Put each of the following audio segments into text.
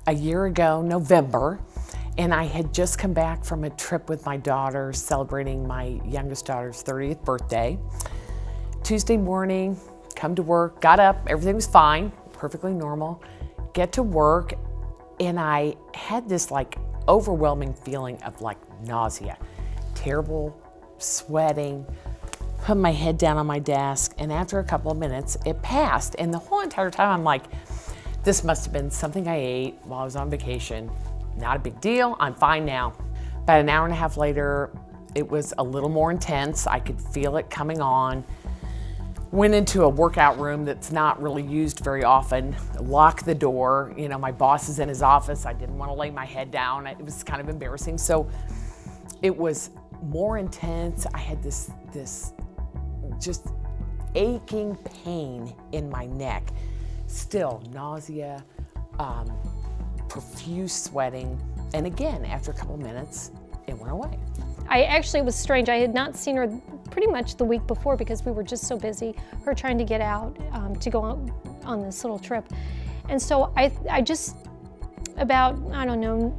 a year ago, November, and I had just come back from a trip with my daughter celebrating my youngest daughter's 30th birthday. Tuesday morning, come to work, got up, everything was fine, perfectly normal. Get to work, and I had this like overwhelming feeling of like nausea, terrible sweating, put my head down on my desk, and after a couple of minutes, it passed. And the whole entire time I'm like, this must have been something I ate while I was on vacation. Not a big deal, I'm fine now. About an hour and a half later, it was a little more intense. I could feel it coming on. Went into a workout room that's not really used very often, locked the door. You know, my boss is in his office. I didn't want to lay my head down. It was kind of embarrassing. So it was more intense. I had this just aching pain in my neck. Still nausea, profuse sweating. And again, after a couple minutes, it went away. It was strange. I had not seen her pretty much the week before because we were just so busy, her trying to get out to go on this little trip. And so I just, about, I don't know,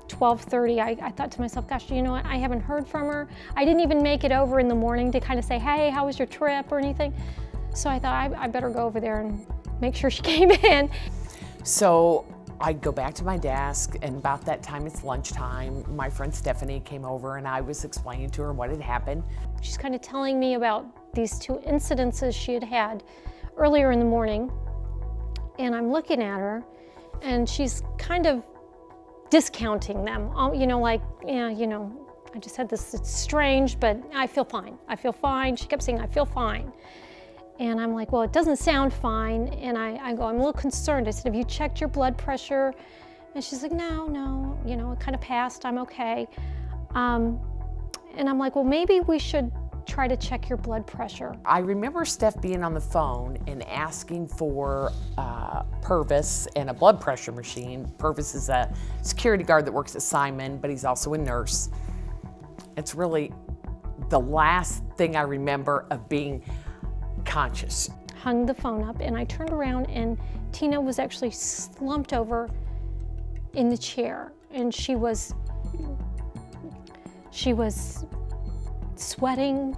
12:30, I thought to myself, gosh, you know what, I haven't heard from her. I didn't even make it over in the morning to kind of say, hey, how was your trip or anything. So I thought I better go over there and make sure she came in. So I go back to my desk, and about that time, it's lunchtime. My friend Stephanie came over, and I was explaining to her what had happened. She's kind of telling me about these two incidences she had had earlier in the morning, and I'm looking at her, and she's kind of discounting them. You know, like, yeah, you know, I just had this, it's strange, but I feel fine. I feel fine. She kept saying, I feel fine. And I'm like, well, it doesn't sound fine. And I go, I'm a little concerned. I said, have you checked your blood pressure? And she's like, no, you know, it kind of passed, I'm okay. And I'm like, well, maybe we should try to check your blood pressure. I remember Steph being on the phone and asking for Purvis and a blood pressure machine. Purvis is a security guard that works at Simon, but he's also a nurse. It's really the last thing I remember of being conscious. Hung the phone up, and I turned around, and Tina was actually slumped over in the chair, and she was sweating.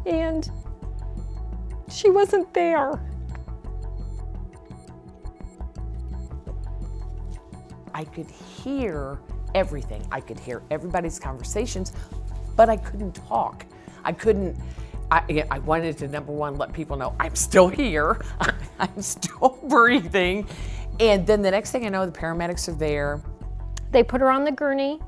And she wasn't there. I could hear everything. I could hear everybody's conversations, but I couldn't talk. I wanted to, number one, let people know I'm still here. I'm still breathing. And then the next thing I know, the paramedics are there. They put her on the gurney,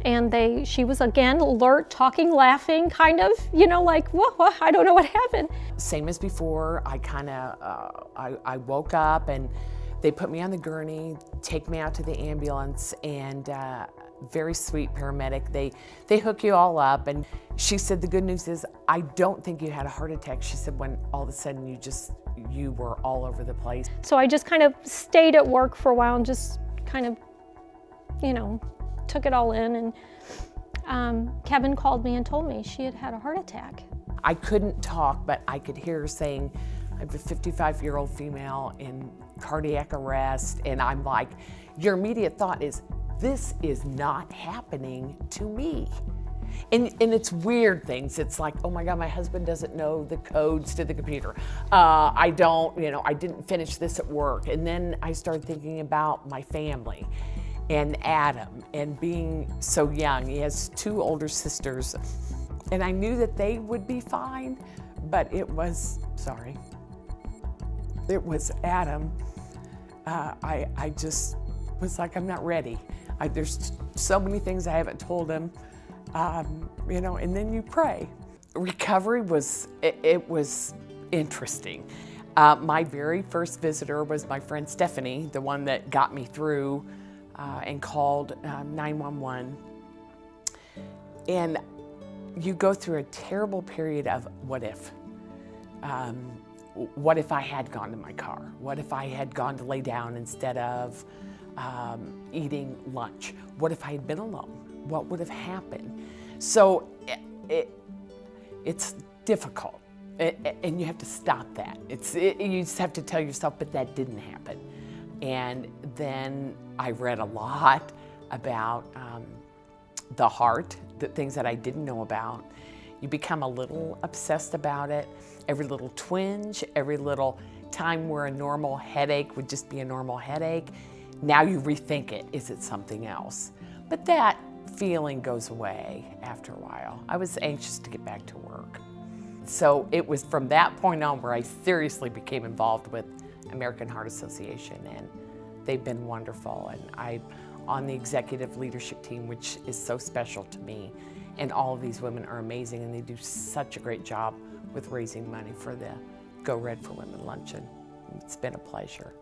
and she was again alert, talking, laughing, kind of, you know, like, what? I don't know what happened. Same as before, I woke up, and they put me on the gurney, take me out to the ambulance, and very sweet paramedic. They hook you all up, and she said the good news is I don't think you had a heart attack. She said when all of a sudden you were all over the place. So I just kind of stayed at work for a while and just kind of, you know, took it all in. And Kevin called me and told me she had had a heart attack. I couldn't talk, but I could hear her saying, I have a 55-year-old female in cardiac arrest, and I'm like, your immediate thought is, this is not happening to me. And it's weird things. It's like, oh my God, my husband doesn't know the codes to the computer. I didn't finish this at work. And then I started thinking about my family and Adam and being so young. He has two older sisters, and I knew that they would be fine, but it was Adam. I just was like, I'm not ready. There's so many things I haven't told him, you know, and then you pray. Recovery was interesting. My very first visitor was my friend Stephanie, the one that got me through and called 911. And you go through a terrible period of what if. What if I had gone to my car? What if I had gone to lay down instead of eating lunch? What if I had been alone? What would have happened? So it's difficult. And you have to stop that. You just have to tell yourself, but that didn't happen. And then I read a lot about the heart, the things that I didn't know about. You become a little obsessed about it. Every little twinge, every little time where a normal headache would just be a normal headache, now you rethink it. Is it something else? But that feeling goes away after a while. I was anxious to get back to work. So it was from that point on where I seriously became involved with American Heart Association, and they've been wonderful. And I'm on the executive leadership team, which is so special to me. And all of these women are amazing, and they do such a great job with raising money for the Go Red for Women luncheon. It's been a pleasure.